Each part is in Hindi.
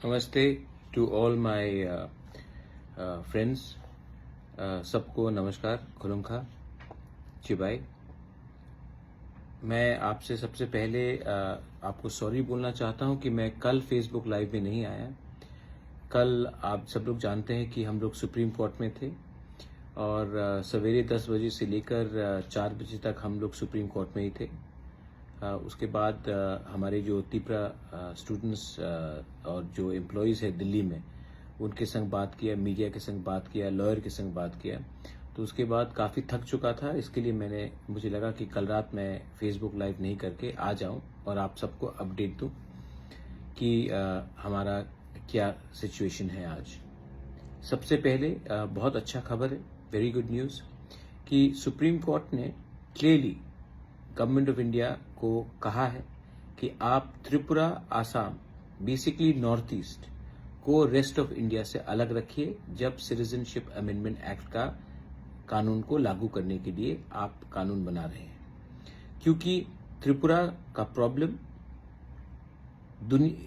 नमस्ते टू ऑल माय फ्रेंड्स। सबको नमस्कार, खुलुम खा, चिबाई। मैं आपसे सबसे पहले आपको सॉरी बोलना चाहता हूं कि मैं कल फेसबुक लाइव में नहीं आया। कल आप सब लोग जानते हैं कि हम लोग सुप्रीम कोर्ट में थे और सवेरे 10 बजे से लेकर 4 बजे तक हम लोग सुप्रीम कोर्ट में ही थे। उसके बाद हमारे जो त्रिपुरा स्टूडेंट्स और जो एम्प्लॉयज़ है दिल्ली में, उनके संग बात किया, मीडिया के संग बात किया, लॉयर के संग बात किया। तो उसके बाद काफ़ी थक चुका था, इसके लिए मुझे लगा कि कल रात मैं फेसबुक लाइव नहीं करके आ जाऊं और आप सबको अपडेट दूं कि हमारा क्या सिचुएशन है आज। सबसे पहले बहुत अच्छा खबर है, वेरी गुड न्यूज़, कि सुप्रीम कोर्ट ने क्लियरली गवर्नमेंट ऑफ इंडिया को कहा है कि आप Tripura, Assam, basically north east को रेस्ट ऑफ इंडिया से अलग रखिए जब सिटीजनशिप अमेंडमेंट एक्ट का कानून को लागू करने के लिए आप कानून बना रहे हैं। क्योंकि त्रिपुरा का प्रॉब्लम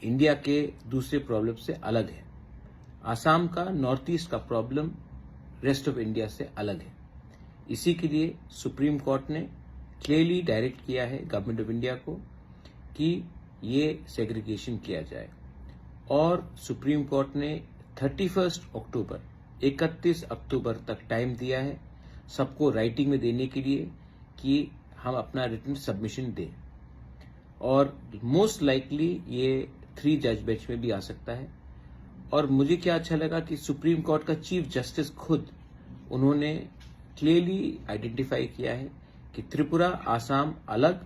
इंडिया के दूसरे प्रॉब्लम से अलग है। आसाम का, नॉर्थ ईस्ट का प्रॉब्लम रेस्ट ऑफ इंडिया से अलग है। इसी के लिए सुप्रीम कोर्ट ने क्लियरली डायरेक्ट किया है गवर्नमेंट ऑफ इंडिया को कि ये सेग्रीगेशन किया जाए। और सुप्रीम कोर्ट ने 31 अक्टूबर तक टाइम दिया है सबको राइटिंग में देने के लिए कि हम अपना रिटन सबमिशन दें। और मोस्ट लाइकली ये 3 जज बेंच में भी आ सकता है। और मुझे क्या अच्छा लगा कि सुप्रीम कोर्ट का चीफ जस्टिस खुद उन्होंने क्लियरली आइडेंटिफाई किया है कि त्रिपुरा, आसाम अलग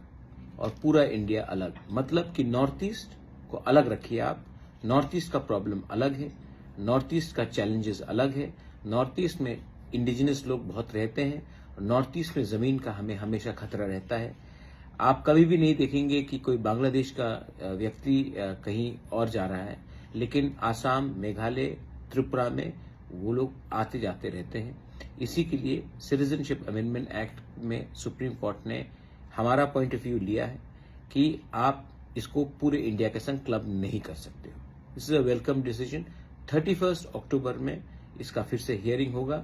और पूरा इंडिया अलग। मतलब कि नॉर्थ ईस्ट को अलग रखिए आप। नॉर्थ ईस्ट का प्रॉब्लम अलग है, नॉर्थ ईस्ट का चैलेंजेस अलग है। नॉर्थ ईस्ट में इंडिजिनस लोग बहुत रहते हैं। नॉर्थ ईस्ट में जमीन का हमें हमेशा खतरा रहता है। आप कभी भी नहीं देखेंगे कि कोई बांग्लादेश का व्यक्ति कहीं और जा रहा है, लेकिन आसाम, मेघालय, त्रिपुरा में वो लोग आते जाते रहते हैं। इसी के लिए सिटीजनशिप अमेंडमेंट एक्ट में सुप्रीम कोर्ट ने हमारा पॉइंट ऑफ व्यू लिया है कि आप इसको पूरे इंडिया के संग क्लब नहीं कर सकते हो। This is a welcome decision. 31 अक्टूबर में इसका फिर से हियरिंग होगा।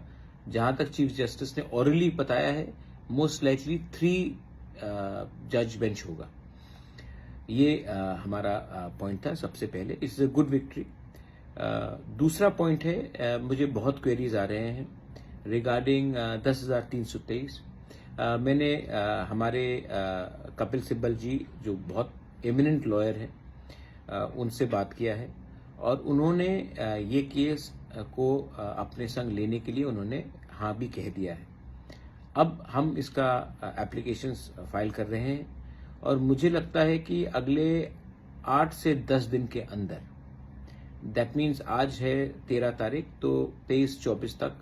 जहां तक चीफ जस्टिस ने ऑरली बताया है, मोस्ट लाइकली 3 जज बेंच होगा। ये हमारा पॉइंट था सबसे पहले। It's a good victory. दूसरा पॉइंट है, मुझे बहुत क्वेरीज आ रहे हैं रिगार्डिंग 10,323। मैंने हमारे कपिल सिब्बल जी, जो बहुत एमिनेंट लॉयर हैं, उनसे बात किया है और उन्होंने ये केस को अपने संग लेने के लिए उन्होंने हाँ भी कह दिया है। अब हम इसका एप्लीकेशंस फाइल कर रहे हैं और मुझे लगता है कि अगले 8 से 10 दिन के अंदर, दैट मीन्स आज है 13 तारीख, तो 23-24 तक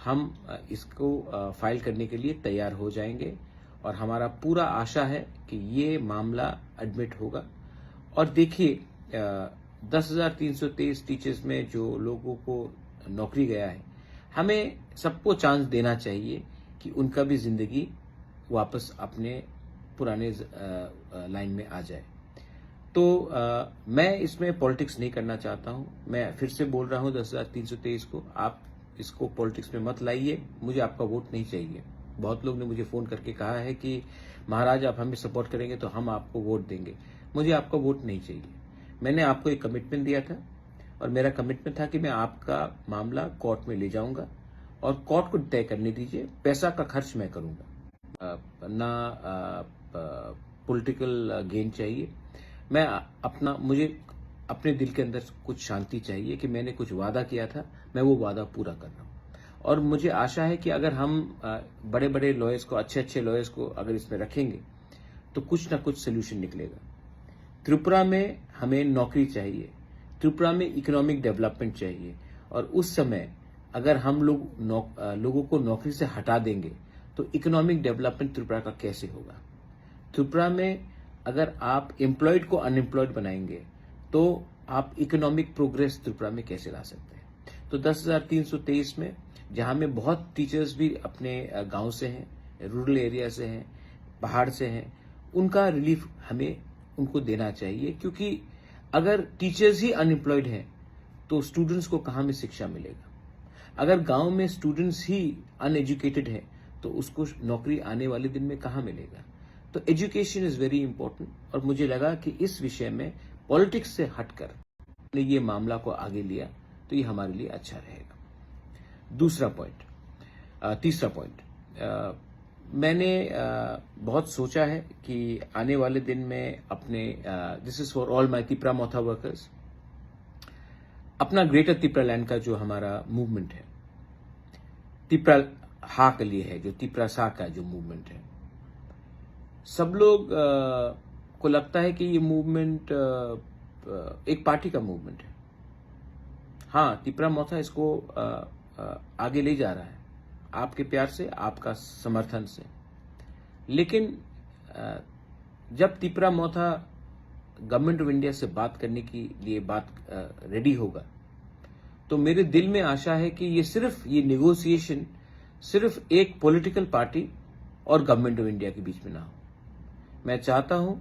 हम इसको फाइल करने के लिए तैयार हो जाएंगे। और हमारा पूरा आशा है कि ये मामला एडमिट होगा। और देखिए, 10,323 टीचर्स में जो लोगों को नौकरी गया है, हमें सबको चांस देना चाहिए कि उनका भी जिंदगी वापस अपने पुराने लाइन में आ जाए। तो मैं इसमें पॉलिटिक्स नहीं करना चाहता हूं। मैं फिर से बोल रहा हूं 10,323 को, आप इसको पॉलिटिक्स में मत लाइए। मुझे आपका वोट नहीं चाहिए। बहुत लोग ने मुझे फोन करके कहा है कि महाराज आप हमें सपोर्ट करेंगे तो हम आपको वोट देंगे। मुझे आपका वोट नहीं चाहिए। मैंने आपको एक कमिटमेंट दिया था और मेरा कमिटमेंट था कि मैं आपका मामला कोर्ट में ले जाऊंगा और कोर्ट को तय करने दीजिए। पैसा का खर्च मैं करूंगा, ना पॉलिटिकल गेन चाहिए। मुझे अपने दिल के अंदर कुछ शांति चाहिए कि मैंने कुछ वादा किया था, मैं वो वादा पूरा कर रहा हूं। और मुझे आशा है कि अगर हम बड़े बड़े लॉयर्स को, अच्छे लॉयर्स को अगर इसमें रखेंगे तो कुछ ना कुछ सोल्यूशन निकलेगा। त्रिपुरा में हमें नौकरी चाहिए, त्रिपुरा में इकोनॉमिक डेवलपमेंट चाहिए। और उस समय अगर हम लोगों को नौकरी से हटा देंगे तो इकोनॉमिक डेवलपमेंट त्रिपुरा का कैसे होगा। त्रिपुरा में अगर आप एम्प्लॉयड को अनएम्प्लॉयड बनाएंगे तो आप इकोनॉमिक प्रोग्रेस त्रिपुरा में कैसे ला सकते हैं। तो 10,323 में, जहां में बहुत टीचर्स भी अपने गांव से हैं, रूरल एरिया से हैं, पहाड़ से हैं, उनका रिलीफ हमें उनको देना चाहिए। क्योंकि अगर टीचर्स ही अनएम्प्लॉयड हैं तो स्टूडेंट्स को कहाँ में शिक्षा मिलेगा? अगर गांव में स्टूडेंट्स ही अनएजुकेटेड है तो उसको नौकरी आने वाले दिन में कहाँ मिलेगा? तो एजुकेशन इज वेरी इंपॉर्टेंट, और मुझे लगा कि इस विषय में पॉलिटिक्स से हटकर ने ये मामला को आगे लिया तो ये हमारे लिए अच्छा रहेगा। दूसरा पॉइंट, तीसरा पॉइंट, मैंने बहुत सोचा है कि आने वाले दिन में अपने, this is for all my Tipra Motha workers, अपना ग्रेटर तिपरा लैंड का जो हमारा मूवमेंट है, तिपरा हा के लिए है, जो तिपरा सा का जो मूवमेंट है, सब लोग को लगता है कि ये मूवमेंट एक पार्टी का मूवमेंट है। हाँ, तिपरा मोथा इसको आगे ले जा रहा है आपके प्यार से, आपका समर्थन से, लेकिन जब तिपरा मोथा गवर्नमेंट ऑफ इंडिया से बात करने के लिए रेडी होगा तो मेरे दिल में आशा है कि ये नेगोशिएशन सिर्फ एक पॉलिटिकल पार्टी और गवर्नमेंट ऑफ इंडिया के बीच में ना हो। मैं चाहता हूं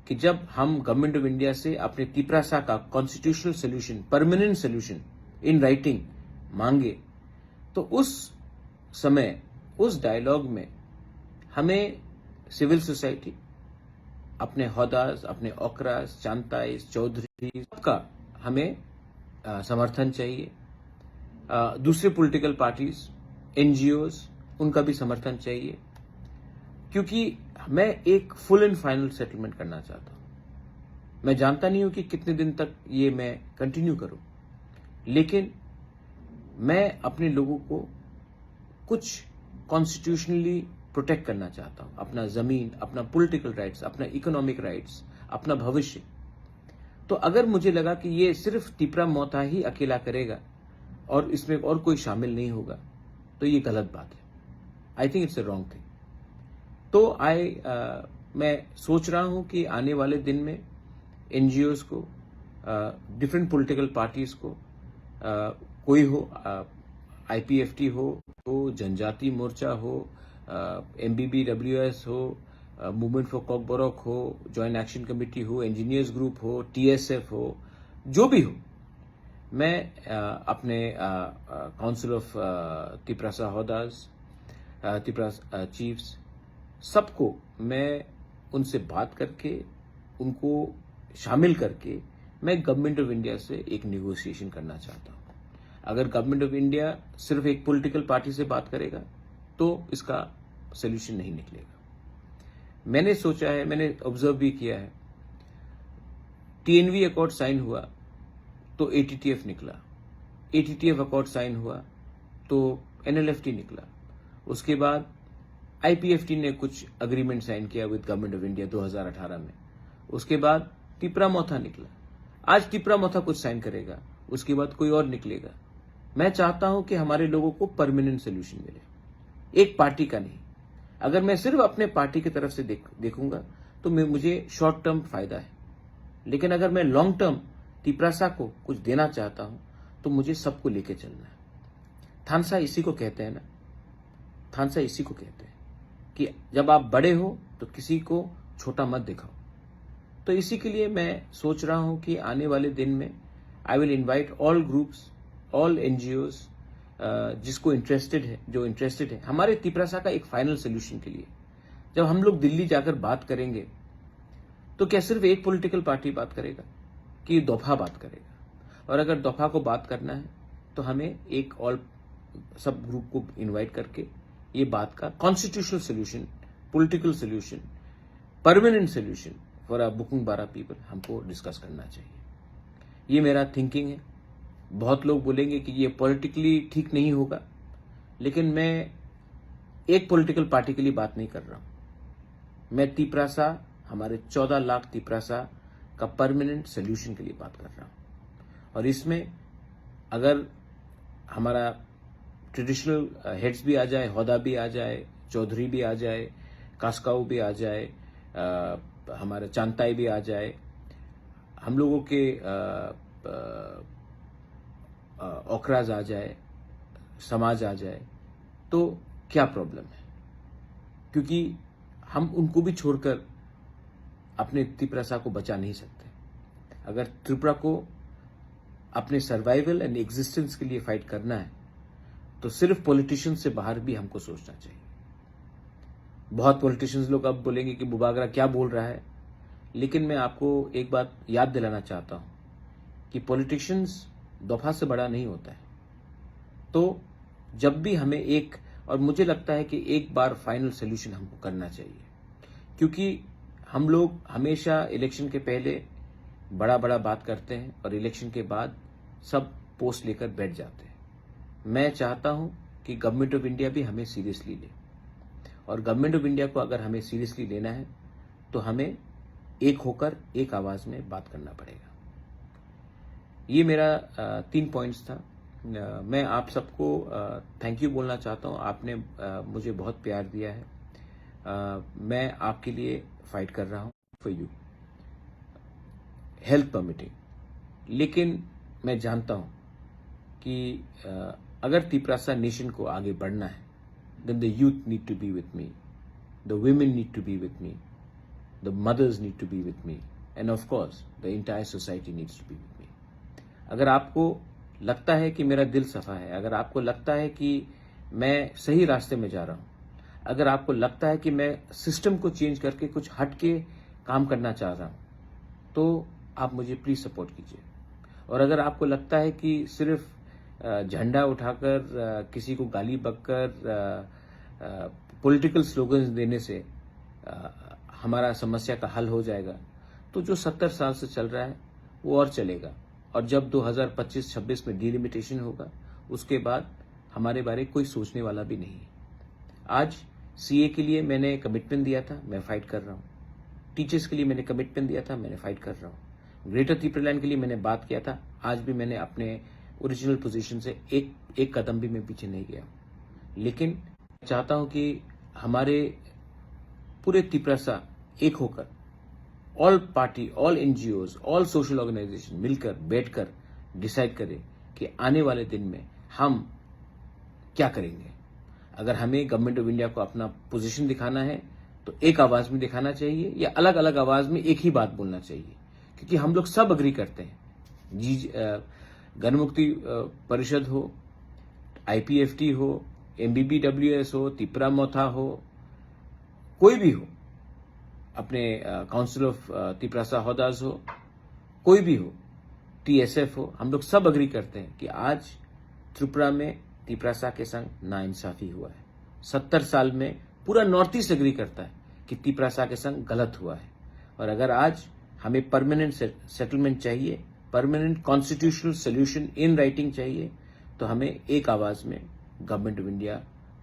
कि जब हम गवर्नमेंट ऑफ इंडिया से अपने तिपरासा का constitutional solution, permanent solution in writing मांगे, तो उस समय, उस डायलॉग में हमें सिविल सोसाइटी, अपने हौदास, अपने ओकरास, चांताइस, चौधरी, सबका हमें समर्थन चाहिए। दूसरे पॉलिटिकल पार्टीज, एनजीओज, उनका भी समर्थन चाहिए, क्योंकि मैं एक फुल एंड फाइनल सेटलमेंट करना चाहता हूं। मैं जानता नहीं हूं कि कितने दिन तक ये मैं कंटिन्यू करूं, लेकिन मैं अपने लोगों को कुछ कॉन्स्टिट्यूशनली प्रोटेक्ट करना चाहता हूं, अपना जमीन, अपना पॉलिटिकल राइट्स, अपना इकोनॉमिक राइट्स, अपना भविष्य। तो अगर मुझे लगा कि ये सिर्फ तिपरा मोथा ही अकेला करेगा और इसमें और कोई शामिल नहीं होगा, तो ये गलत बात है। I think it's a wrong thing. तो मैं सोच रहा हूं कि आने वाले दिन में एनजीओज को, डिफरेंट पॉलिटिकल पार्टीज को, कोई हो, आईपीएफटी हो, जनजाति मोर्चा हो, एमबीबीडब्ल्यूएस हो, मूवमेंट फॉर कॉकबोरॉक हो, जॉइंट एक्शन कमेटी हो, इंजीनियर्स ग्रुप हो, टीएसएफ हो, जो भी हो, मैं अपने council of Tiprasa Hodas, Tipra chiefs, सबको मैं उनसे बात करके, उनको शामिल करके, मैं गवर्नमेंट ऑफ इंडिया से एक नेगोशिएशन करना चाहता हूं। अगर गवर्नमेंट ऑफ इंडिया सिर्फ एक पॉलिटिकल पार्टी से बात करेगा तो इसका सोल्यूशन नहीं निकलेगा। मैंने सोचा है, मैंने ऑब्जर्व भी किया है, टीएनवी अकॉर्ड साइन हुआ तो एटीटीएफ निकला, एटीटीएफ अकॉर्ड साइन हुआ तो एनएलएफटी निकला, उसके बाद आईपीएफटी ने कुछ अग्रीमेंट साइन किया विद गवर्नमेंट ऑफ इंडिया 2018 में, उसके बाद तिपरा मोथा निकला, आज तिपरा मोथा कुछ साइन करेगा, उसके बाद कोई और निकलेगा। मैं चाहता हूं कि हमारे लोगों को परमानेंट सोल्यूशन मिले, एक पार्टी का नहीं। अगर मैं सिर्फ अपने पार्टी की तरफ से देखूंगा तो मुझे शॉर्ट टर्म फायदा है, लेकिन अगर मैं लॉन्ग टर्म तिपरासा को कुछ देना चाहता हूं तो मुझे सबको लेके चलना है। थानसा इसी को कहते हैं ना, थानसा इसी को कहते हैं कि जब आप बड़े हो तो किसी को छोटा मत दिखाओ। तो इसी के लिए मैं सोच रहा हूं कि आने वाले दिन में I will invite all groups, all NGOs, जिसको इंटरेस्टेड है, जो इंटरेस्टेड है हमारे तिपरासा का एक फाइनल सोल्यूशन के लिए। जब हम लोग दिल्ली जाकर बात करेंगे तो क्या सिर्फ एक पॉलिटिकल पार्टी बात करेगा कि दफा बात करेगा? और अगर दफा को बात करना है तो हमें एक ऑल सब ग्रुप को इनवाइट करके ये बात का constitutional solution, political solution, permanent solution for a booking बारा पीपल हमको डिस्कस करना चाहिए। ये मेरा थिंकिंग है। बहुत लोग बोलेंगे कि ये पॉलिटिकली ठीक नहीं होगा, लेकिन मैं एक पॉलिटिकल पार्टी के लिए बात नहीं कर रहा हूं। मैं तिपरासा, हमारे 14 लाख तिपरासा का परमानेंट सोल्यूशन के लिए बात कर रहा हूं। और इसमें अगर हमारा ट्रेडिशनल हेड्स भी आ जाए, हौदा भी आ जाए, चौधरी भी आ जाए, कास्काऊ भी आ जाए, हमारे चांताई भी आ जाए, हम लोगों के ओकराज आ जाए, समाज आ जाए, तो क्या प्रॉब्लम है? क्योंकि हम उनको भी छोड़कर अपने तिपरासा को बचा नहीं सकते। अगर त्रिपुरा को अपने सर्वाइवल एंड एग्जिस्टेंस के लिए फाइट करना है तो सिर्फ पॉलिटिशियन से बाहर भी हमको सोचना चाहिए। बहुत पॉलिटिशियंस लोग अब बोलेंगे कि बुबागरा क्या बोल रहा है, लेकिन मैं आपको एक बात याद दिलाना चाहता हूं कि पॉलिटिशियंस दफा से बड़ा नहीं होता है। तो जब भी हमें और मुझे लगता है कि एक बार फाइनल सोल्यूशन हमको करना चाहिए, क्योंकि हम लोग हमेशा इलेक्शन के पहले बड़ा बड़ा बात करते हैं और इलेक्शन के बाद सब पोस्ट लेकर बैठ जाते हैं। मैं चाहता हूं कि गवर्नमेंट ऑफ इंडिया भी हमें सीरियसली ले, और गवर्नमेंट ऑफ इंडिया को अगर हमें सीरियसली लेना है तो हमें एक होकर एक आवाज में बात करना पड़ेगा। ये मेरा 3 पॉइंट्स था। मैं आप सबको थैंक यू बोलना चाहता हूं। आपने मुझे बहुत प्यार दिया है। मैं आपके लिए फाइट कर रहा हूं फॉर यू, हेल्थ परमिटिंग। लेकिन मैं जानता हूं कि अगर तिपरासा नेशन को आगे बढ़ना है, then the youth need to be with me, the women need to be with me, the mothers need to be with me, and of course the entire society needs to be with me. अगर आपको लगता है कि मेरा दिल सफा है, अगर आपको लगता है कि मैं सही रास्ते में जा रहा हूं, अगर आपको लगता है कि मैं सिस्टम को चेंज करके कुछ हट के काम करना चाह रहा हूं, तो आप मुझे प्लीज सपोर्ट कीजिए। और अगर आपको लगता है कि सिर्फ झंडा उठाकर किसी को गाली बककर पॉलिटिकल स्लोगन्स देने से हमारा समस्या का हल हो जाएगा, तो जो 70 साल से चल रहा है वो और चलेगा। और जब 2025-26 में डिलिमिटेशन होगा, उसके बाद हमारे बारे कोई सोचने वाला भी नहीं है। आज सीए के लिए मैंने कमिटमेंट दिया था, मैं फाइट कर रहा हूं। टीचर्स के लिए मैंने कमिटमेंट दिया था, मैंने फाइट कर रहा हूं। ग्रेटर त्रिपुरालैंड के लिए मैंने बात किया था, आज भी मैंने अपने ओरिजिनल पोजीशन से एक कदम भी मैं पीछे नहीं गया। लेकिन चाहता हूं कि हमारे पूरे तिपरासा एक होकर, all party, all NGOs, all social organisation मिलकर बैठकर डिसाइड करें कि आने वाले दिन में हम क्या करेंगे। अगर हमें गवर्नमेंट ऑफ इंडिया को अपना पोजीशन दिखाना है तो एक आवाज में दिखाना चाहिए, या अलग अलग आवाज में एक ही बात बोलना चाहिए, क्योंकि हम लोग सब अग्री करते हैं। गणमुक्ति परिषद हो, आईपीएफटी हो, एमबीबीडब्ल्यूएस हो, तिपरा मोथा हो, कोई भी हो, अपने काउंसिल ऑफ तिपरासा हौदास हो, कोई भी हो, टीएसएफ हो, हम लोग सब अग्री करते हैं कि आज त्रिपुरा में तिपरासा के संग नाइंसाफी हुआ है। 70 साल में पूरा नॉर्थ ईस्ट अग्री करता है कि तिपरासा के संग गलत हुआ है। और अगर आज हमें परमानेंट सेटलमेंट चाहिए, permanent constitutional solution in writing चाहिए, तो हमें एक आवाज में गवर्नमेंट ऑफ इंडिया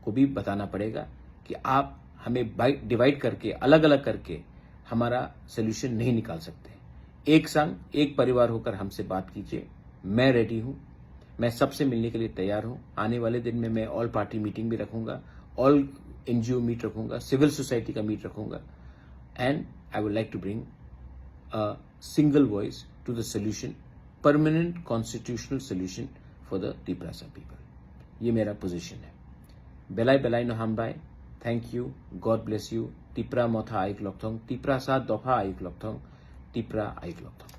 को भी बताना पड़ेगा कि आप हमें डिवाइड करके, अलग अलग करके हमारा सोल्यूशन नहीं निकाल सकते। एक संग, एक परिवार होकर हमसे बात कीजिए। मैं रेडी हूं, मैं सबसे मिलने के लिए तैयार हूं। आने वाले दिन में मैं ऑल पार्टी मीटिंग भी रखूंगा, ऑल एनजीओ मीट रखूंगा, सिविल सोसाइटी का मीट रखूंगा, and I would like to bring a single voice to the solution, permanent constitutional solution for the Tiprasa people. ये मेरा पोजीशन है। बेलाई बेलाई नो हम bye, thank you, God bless you. Tipra Motha आइक लॉकथोंग, तिपरा सा दफा आइक लॉकथोंग, तिपरा आइक लॉकथोंग।